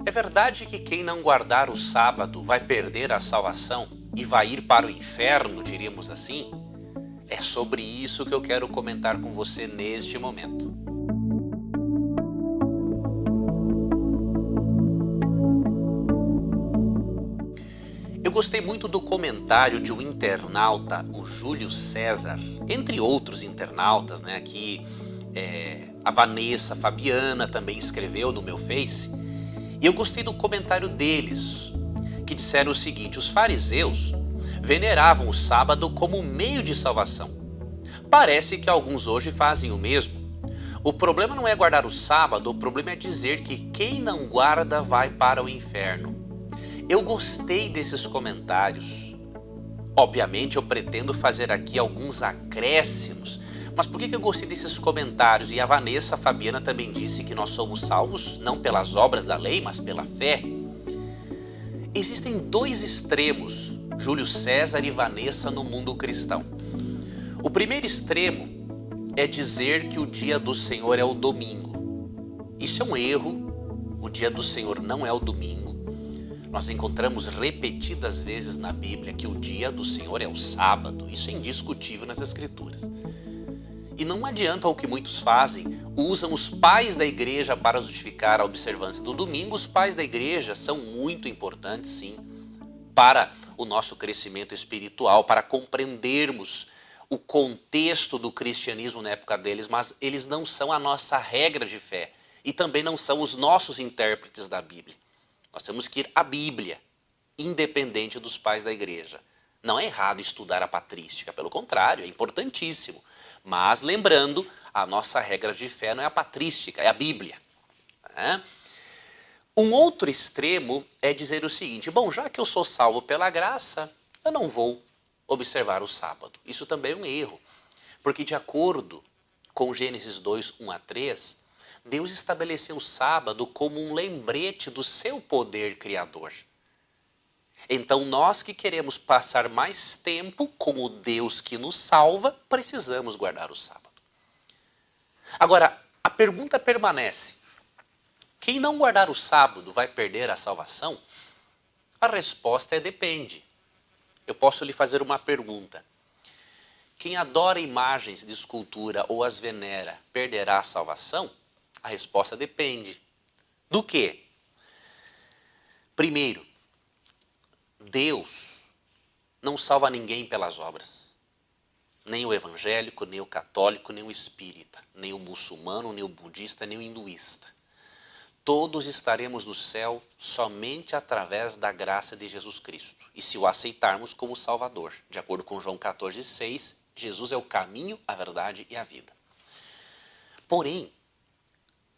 É verdade que quem não guardar o sábado vai perder a salvação e vai ir para o inferno, diríamos assim? É sobre isso que eu quero comentar com você neste momento. Eu gostei muito do comentário de um internauta, o Júlio César, entre outros internautas, né, que a Vanessa Fabiana também escreveu no meu Face, e eu gostei do comentário deles, que disseram o seguinte: os fariseus veneravam o sábado como meio de salvação. Parece que alguns hoje fazem o mesmo. O problema não é guardar o sábado, o problema é dizer que quem não guarda vai para o inferno. Eu gostei desses comentários. Obviamente eu pretendo fazer aqui alguns acréscimos, mas por que eu gostei desses comentários? E a Vanessa Fabiana também disse que nós somos salvos não pelas obras da lei, mas pela fé. Existem dois extremos, Júlio César e Vanessa, no mundo cristão. O primeiro extremo é dizer que o dia do Senhor é o domingo. Isso é um erro, o dia do Senhor não é o domingo. Nós encontramos repetidas vezes na Bíblia que o dia do Senhor é o sábado. Isso é indiscutível nas Escrituras. E não adianta o que muitos fazem, usam os pais da igreja para justificar a observância do domingo. Os pais da igreja são muito importantes, sim, para o nosso crescimento espiritual, para compreendermos o contexto do cristianismo na época deles, mas eles não são a nossa regra de fé e também não são os nossos intérpretes da Bíblia. Nós temos que ir à Bíblia, independente dos pais da igreja. Não é errado estudar a patrística, pelo contrário, é importantíssimo. Mas lembrando, a nossa regra de fé não é a patrística, é a Bíblia. Um outro extremo é dizer o seguinte: bom, já que eu sou salvo pela graça, eu não vou observar o sábado. Isso também é um erro, porque de acordo com Gênesis 2, 1 a 3, Deus estabeleceu o sábado como um lembrete do seu poder criador. Então nós que queremos passar mais tempo com o Deus que nos salva, precisamos guardar o sábado. Agora, a pergunta permanece: quem não guardar o sábado vai perder a salvação? A resposta é depende. Eu posso lhe fazer uma pergunta: quem adora imagens de escultura ou as venera, perderá a salvação? A resposta depende. Do quê? Primeiro, Deus não salva ninguém pelas obras. Nem o evangélico, nem o católico, nem o espírita, nem o muçulmano, nem o budista, nem o hinduísta. Todos estaremos no céu somente através da graça de Jesus Cristo. E se o aceitarmos como Salvador. De acordo com João 14,6, Jesus é o caminho, a verdade e a vida. Porém,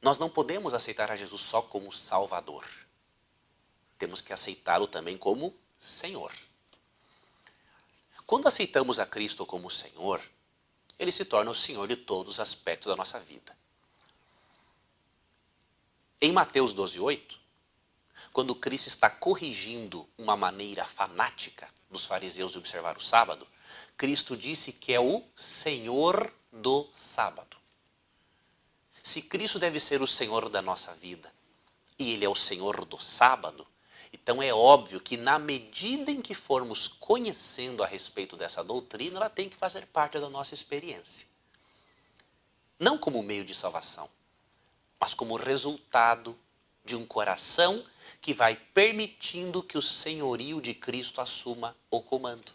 nós não podemos aceitar a Jesus só como Salvador. Temos que aceitá-lo também como Senhor. Quando aceitamos a Cristo como Senhor, Ele se torna o Senhor de todos os aspectos da nossa vida. Em Mateus 12,8, quando Cristo está corrigindo uma maneira fanática dos fariseus de observar o sábado, Cristo disse que é o Senhor do sábado. Se Cristo deve ser o Senhor da nossa vida e Ele é o Senhor do sábado, então é óbvio que na medida em que formos conhecendo a respeito dessa doutrina, ela tem que fazer parte da nossa experiência. Não como meio de salvação, mas como resultado de um coração que vai permitindo que o senhorio de Cristo assuma o comando.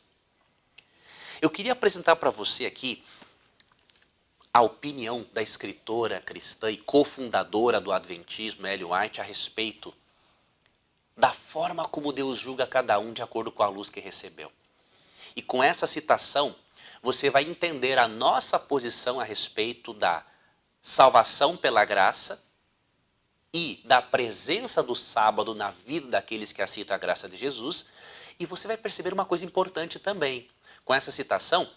Eu queria apresentar para você aqui a opinião da escritora cristã e cofundadora do Adventismo, Ellen White, a respeito da forma como Deus julga cada um de acordo com a luz que recebeu. E com essa citação, você vai entender a nossa posição a respeito da salvação pela graça e da presença do sábado na vida daqueles que aceitam a graça de Jesus. E você vai perceber uma coisa importante também, com essa citação,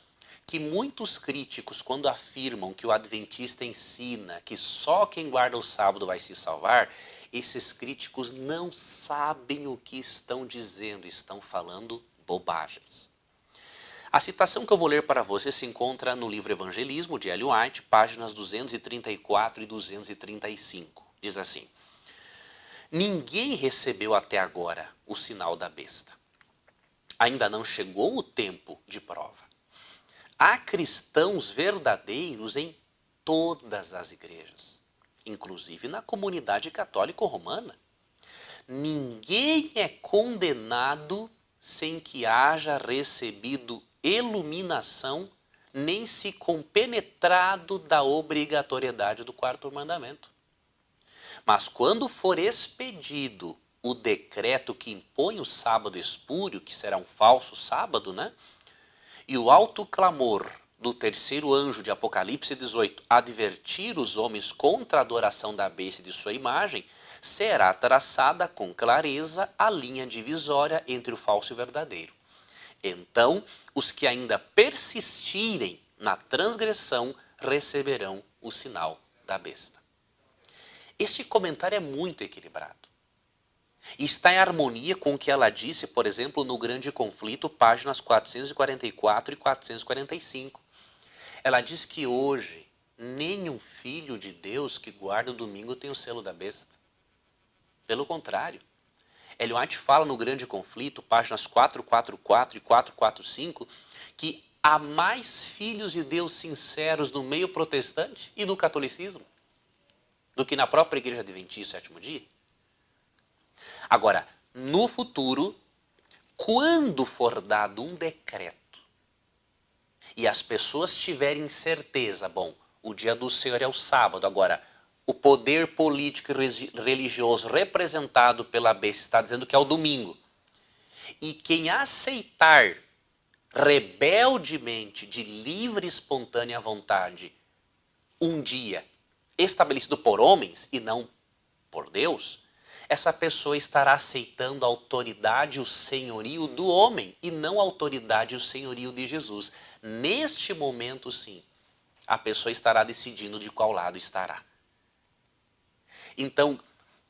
que muitos críticos, quando afirmam que o adventista ensina que só quem guarda o sábado vai se salvar, esses críticos não sabem o que estão dizendo, estão falando bobagens. A citação que eu vou ler para você se encontra no livro Evangelismo, de Ellen White, páginas 234 e 235. Diz assim: Ninguém recebeu até agora o sinal da besta. Ainda não chegou o tempo de prova. Há cristãos verdadeiros em todas as igrejas, inclusive na comunidade católica romana. Ninguém é condenado sem que haja recebido iluminação, nem se compenetrado da obrigatoriedade do quarto mandamento. Mas quando for expedido o decreto que impõe o sábado espúrio, que será um falso sábado, né? E o alto clamor do terceiro anjo de Apocalipse 18 advertir os homens contra a adoração da besta e de sua imagem, será traçada com clareza a linha divisória entre o falso e o verdadeiro. Então, os que ainda persistirem na transgressão receberão o sinal da besta. Este comentário é muito equilibrado. E está em harmonia com o que ela disse, por exemplo, no Grande Conflito, páginas 444 e 445. Ela diz que hoje, nenhum filho de Deus que guarda o domingo tem o selo da besta. Pelo contrário. Ellen White fala no Grande Conflito, páginas 444 e 445, que há mais filhos de Deus sinceros no meio protestante e no catolicismo do que na própria Igreja Adventista Sétimo Dia. Agora, no futuro, quando for dado um decreto e as pessoas tiverem certeza, bom, o dia do Senhor é o sábado, agora, o poder político e religioso representado pela besta está dizendo que é o domingo. E quem aceitar rebeldemente, de livre e espontânea vontade, um dia estabelecido por homens e não por Deus, essa pessoa estará aceitando a autoridade e o senhorio do homem e não a autoridade e o senhorio de Jesus. Neste momento, sim, a pessoa estará decidindo de qual lado estará. Então,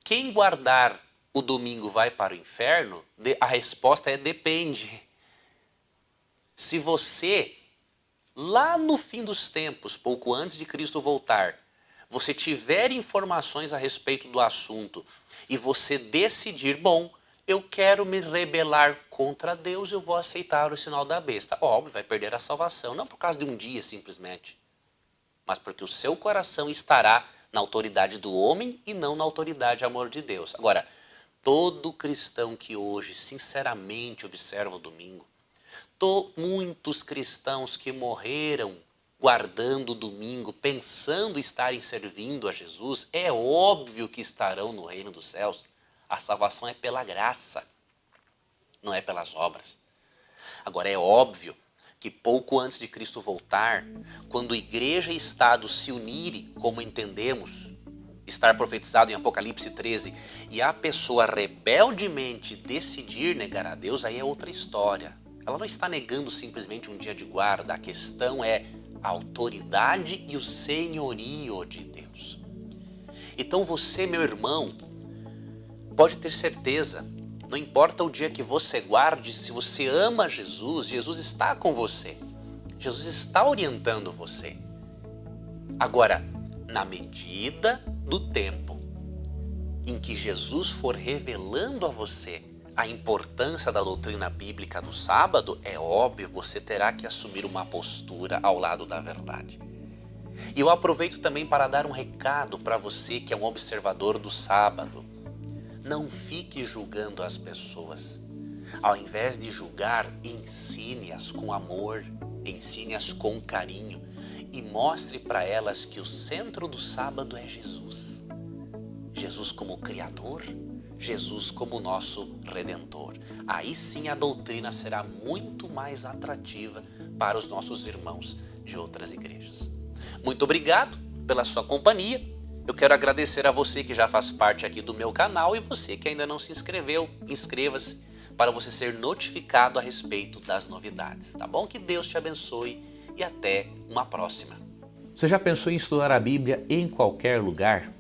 quem guardar o domingo vai para o inferno? A resposta é depende. Se você, lá no fim dos tempos, pouco antes de Cristo voltar, você tiver informações a respeito do assunto e você decidir, bom, eu quero me rebelar contra Deus, eu vou aceitar o sinal da besta. Óbvio, vai perder a salvação, não por causa de um dia simplesmente, mas porque o seu coração estará na autoridade do homem e não na autoridade e amor de Deus. Agora, todo cristão que hoje sinceramente observa o domingo, muitos cristãos que morreram guardando o domingo, pensando estarem servindo a Jesus, é óbvio que estarão no reino dos céus. A salvação é pela graça, não é pelas obras. Agora, é óbvio que pouco antes de Cristo voltar, quando igreja e Estado se unirem, como entendemos, estar profetizado em Apocalipse 13, e a pessoa rebeldemente decidir negar a Deus, aí é outra história. Ela não está negando simplesmente um dia de guarda, a questão é a autoridade e o senhorio de Deus. Então você, meu irmão, pode ter certeza, não importa o dia que você guarde, se você ama Jesus, Jesus está com você. Jesus está orientando você. Agora, na medida do tempo em que Jesus for revelando a você a importância da doutrina bíblica do sábado, é óbvio, você terá que assumir uma postura ao lado da verdade. E eu aproveito também para dar um recado para você que é um observador do sábado. Não fique julgando as pessoas. Ao invés de julgar, ensine-as com amor, ensine-as com carinho e mostre para elas que o centro do sábado é Jesus. Jesus como Criador, Jesus como nosso Redentor. Aí sim a doutrina será muito mais atrativa para os nossos irmãos de outras igrejas. Muito obrigado pela sua companhia. Eu quero agradecer a você que já faz parte aqui do meu canal e você que ainda não se inscreveu, inscreva-se para você ser notificado a respeito das novidades, tá bom? Que Deus te abençoe e até uma próxima. Você já pensou em estudar a Bíblia em qualquer lugar?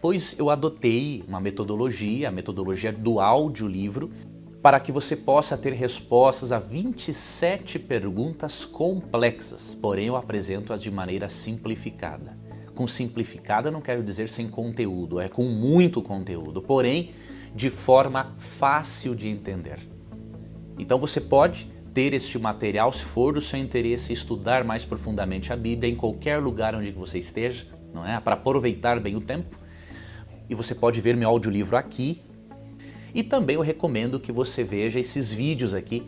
Pois eu adotei uma metodologia, a metodologia do audiolivro, para que você possa ter respostas a 27 perguntas complexas, porém eu apresento-as de maneira simplificada. Com simplificada não quero dizer sem conteúdo, é com muito conteúdo, porém de forma fácil de entender. Então você pode ter este material, se for do seu interesse, estudar mais profundamente a Bíblia em qualquer lugar onde você esteja, não é? Para aproveitar bem o tempo. E você pode ver meu audiolivro aqui. E também eu recomendo que você veja esses vídeos aqui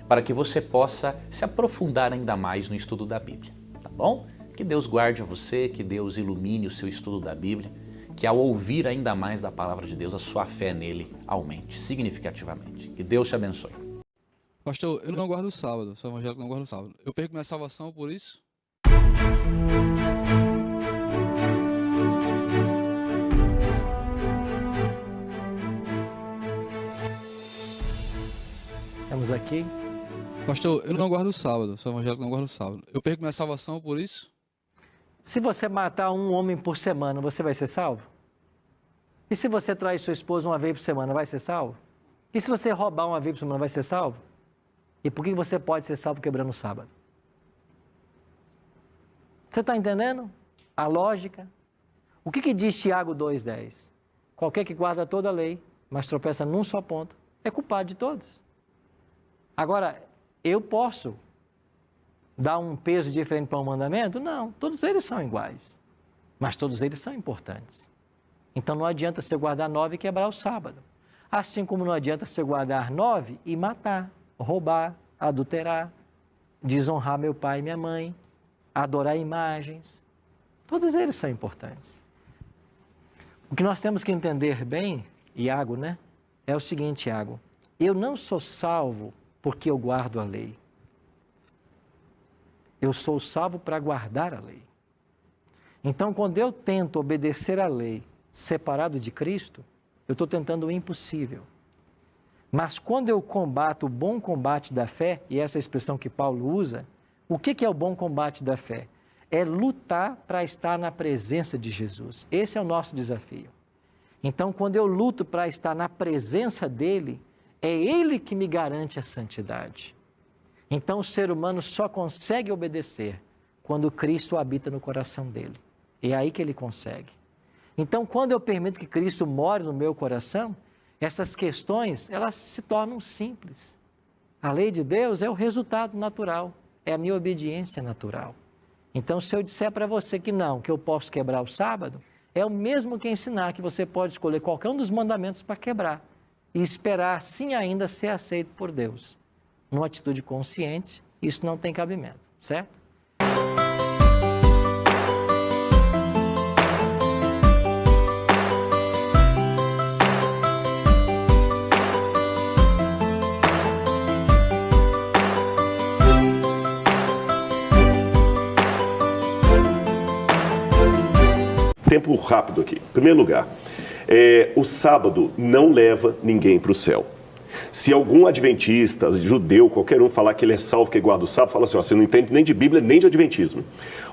para que você possa se aprofundar ainda mais no estudo da Bíblia, tá bom? Que Deus guarde a você, que Deus ilumine o seu estudo da Bíblia, que ao ouvir ainda mais da palavra de Deus, a sua fé nele aumente significativamente. Que Deus te abençoe. Pastor, eu não guardo o sábado, sou evangélico, não guardo o sábado. Eu perco minha salvação por isso? Estamos aqui. Pastor, eu não guardo o sábado, sou evangélico, não guardo o sábado. Eu perco minha salvação por isso? Se você matar um homem por semana, você vai ser salvo? E se você trair sua esposa uma vez por semana, vai ser salvo? E se você roubar uma vez por semana, vai ser salvo? E por que você pode ser salvo quebrando o sábado? Você está entendendo a lógica? O que diz Tiago 2,10? Qualquer que guarda toda a lei, mas tropeça num só ponto, é culpado de todos. Agora, eu posso dar um peso diferente para um mandamento? Não, todos eles são iguais, mas todos eles são importantes. Então não adianta você guardar 9 e quebrar o sábado. Assim como não adianta você guardar 9 e matar, roubar, adulterar, desonrar meu pai e minha mãe, adorar imagens. Todos eles são importantes. O que nós temos que entender bem, Iago, né? É o seguinte, Iago. Eu não sou salvo porque eu guardo a lei. Eu sou salvo para guardar a lei. Então, quando eu tento obedecer à lei separado de Cristo, eu estou tentando o impossível. Mas quando eu combato o bom combate da fé, e essa é a expressão que Paulo usa, o que é o bom combate da fé? É lutar para estar na presença de Jesus. Esse é o nosso desafio. Então, quando eu luto para estar na presença dele, é ele que me garante a santidade. Então, o ser humano só consegue obedecer quando Cristo habita no coração dele. É aí que ele consegue. Então, quando eu permito que Cristo more no meu coração, essas questões, elas se tornam simples. A lei de Deus é o resultado natural, é a minha obediência natural. Então, se eu disser para você que não, que eu posso quebrar o sábado, é o mesmo que ensinar que você pode escolher qualquer um dos mandamentos para quebrar e esperar, sim, ainda ser aceito por Deus. Numa atitude consciente, isso não tem cabimento, certo? Tempo rápido aqui. Em primeiro lugar, o sábado não leva ninguém para o céu. Se algum adventista, judeu, qualquer um falar que ele é salvo, que guarda o sábado, fala assim, ó, você não entende nem de Bíblia, nem de adventismo.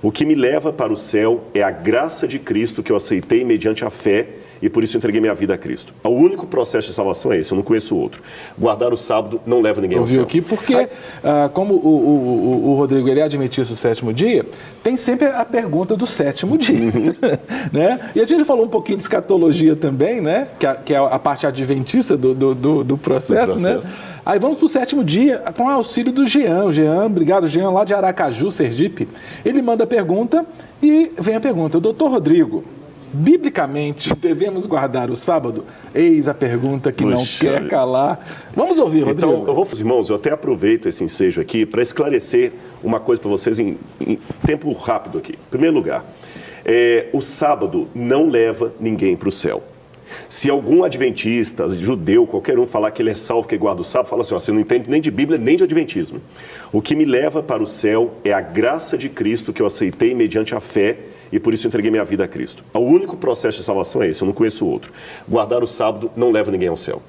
O que me leva para o céu é a graça de Cristo que eu aceitei mediante a fé e por isso entreguei minha vida a Cristo. O único processo de salvação é esse, eu não conheço outro. Guardar o sábado não leva ninguém ao céu. Eu vi aqui porque, como o Rodrigo ele é adventista do sétimo dia, tem sempre a pergunta do sétimo dia. Né? E a gente falou um pouquinho de escatologia também, né? que é a parte adventista do processo. Né? Aí vamos para o sétimo dia, com o auxílio do Jean. O Jean, obrigado, Jean, lá de Aracaju, Sergipe. Ele manda a pergunta e vem a pergunta. O doutor Rodrigo, biblicamente, devemos guardar o sábado? Eis a pergunta que não quer calar. Vamos ouvir, Rodrigo. Então, eu vou, irmãos, eu até aproveito esse ensejo aqui para esclarecer uma coisa para vocês em tempo rápido aqui. Em primeiro lugar, o sábado não leva ninguém para o céu. Se algum adventista, judeu, qualquer um falar que ele é salvo, que guarda o sábado, fala assim, ó, você não entende nem de Bíblia, nem de adventismo. O que me leva para o céu é a graça de Cristo que eu aceitei mediante a fé e por isso entreguei minha vida a Cristo. O único processo de salvação é esse, eu não conheço outro. Guardar o sábado não leva ninguém ao céu.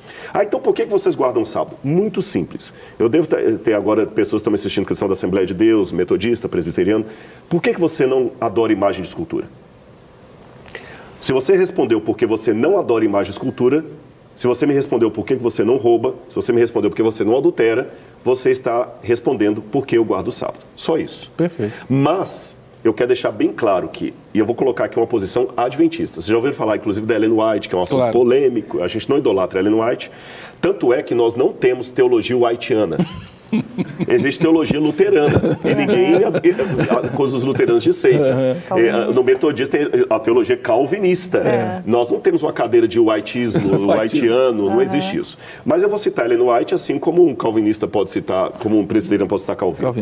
Então por que vocês guardam o sábado? Muito simples. Eu devo ter agora pessoas que estão me assistindo que são da Assembleia de Deus, metodista, presbiteriano. Por que você não adora imagem de escultura? Se você respondeu porque você não adora imagem de escultura, se você me respondeu por que você não rouba, se você me respondeu porque você não adultera, você está respondendo porque eu guardo o sábado. Só isso. Perfeito. Mas eu quero deixar bem claro que, e eu vou colocar aqui uma posição adventista. Vocês já ouviram falar, inclusive, da Ellen White, que é um assunto polêmico, a gente não idolatra a Ellen White. Tanto é que nós não temos teologia whiteana. Existe teologia luterana. E ninguém acusa os luteranos de seita. No metodista tem a teologia calvinista. Nós não temos uma cadeira de whiteismo, whiteano, não existe isso. Mas eu vou citar Ellen White, assim como um calvinista pode citar, como um presbiteriano pode citar Calvino.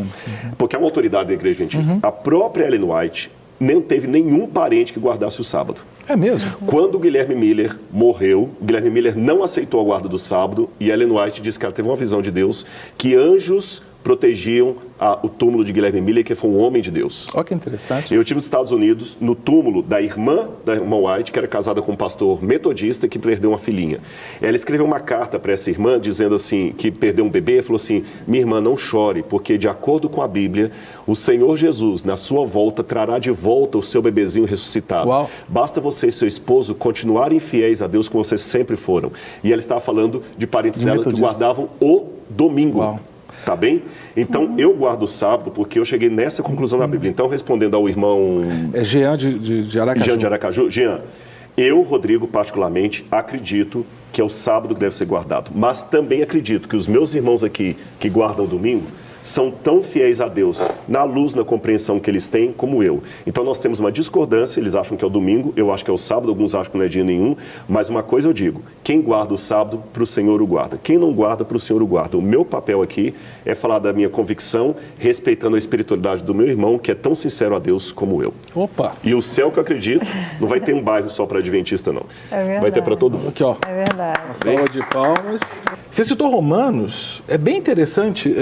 Porque é uma autoridade da igreja adventista. A própria Ellen White não teve nenhum parente que guardasse o sábado. É mesmo? Quando o Guilherme Miller morreu, o Guilherme Miller não aceitou a guarda do sábado e Ellen White disse que ela teve uma visão de Deus que anjos protegiam o túmulo de Guilherme Miller, que foi um homem de Deus. Olha que interessante. Eu estive nos Estados Unidos, no túmulo da irmã White, que era casada com um pastor metodista que perdeu uma filhinha. Ela escreveu uma carta para essa irmã, dizendo assim, que perdeu um bebê, falou assim, minha irmã, não chore, porque de acordo com a Bíblia, o Senhor Jesus, na sua volta, trará de volta o seu bebezinho ressuscitado. Uau. Basta você e seu esposo continuarem fiéis a Deus como vocês sempre foram. E ela estava falando de parentes dela que guardavam o domingo. Uau. Tá bem? Então, eu guardo o sábado porque eu cheguei nessa conclusão na Bíblia. Então, respondendo ao irmão... Jean de Aracaju. Jean de Aracaju. Jean, eu, Rodrigo, particularmente, acredito que é o sábado que deve ser guardado. Mas também acredito que os meus irmãos aqui, que guardam o domingo, são tão fiéis a Deus, na luz, na compreensão que eles têm, como eu. Então nós temos uma discordância, eles acham que é o domingo, eu acho que é o sábado, alguns acham que não é dia nenhum, mas uma coisa eu digo, quem guarda o sábado, para o Senhor o guarda. Quem não guarda, para o Senhor o guarda. O meu papel aqui é falar da minha convicção, respeitando a espiritualidade do meu irmão, que é tão sincero a Deus como eu. Opa! E o céu que eu acredito, não vai ter um bairro só para adventista, não. É verdade. Vai ter para todo mundo. Aqui, ó. É verdade. Salva de palmas. Você citou Romanos, é bem interessante.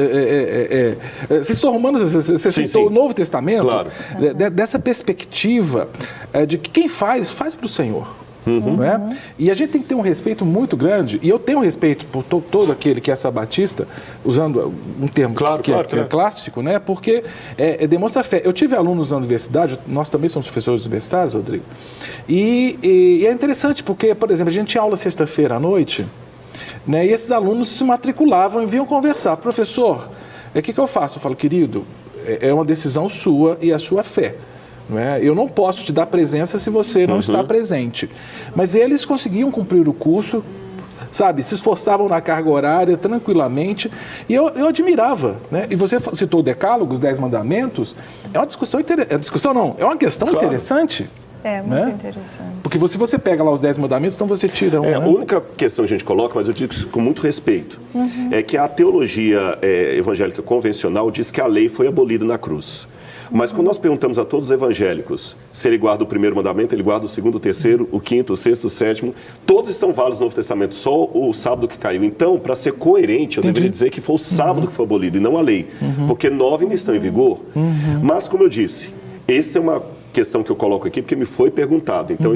Você citou Romanos, você citou o Novo Testamento. Claro. Dessa perspectiva de que quem faz para o Senhor. Não é? E a gente tem que ter um respeito muito grande, e eu tenho um respeito por todo aquele que é sabatista, usando um termo que é clássico, né? Porque demonstra fé. Eu tive alunos na universidade, nós também somos professores universitários, Rodrigo, e é interessante porque, por exemplo, a gente tinha aula sexta-feira à noite, né? E esses alunos se matriculavam e vinham conversar. Professor, o que eu faço? Eu falo, querido, é uma decisão sua e a sua fé. Não é? Eu não posso te dar presença se você não está presente. Mas eles conseguiam cumprir o curso, sabe? Se esforçavam na carga horária tranquilamente. E eu admirava. Né? E você citou o Decálogo, os 10 Mandamentos. É uma discussão é uma questão interessante. É, muito interessante. Porque se você pega lá os 10 mandamentos, então você tira um... A única questão que a gente coloca, mas eu digo isso com muito respeito, é que a teologia evangélica convencional diz que a lei foi abolida na cruz. Mas quando nós perguntamos a todos os evangélicos se ele guarda o primeiro mandamento, ele guarda o segundo, o terceiro, o quinto, o sexto, o sétimo, todos estão válidos no Novo Testamento, só o sábado que caiu. Então, para ser coerente, eu deveria dizer que foi o sábado que foi abolido e não a lei, porque 9 ainda estão em vigor. Mas, como eu disse, essa é uma questão que eu coloco aqui porque me foi perguntado. Então,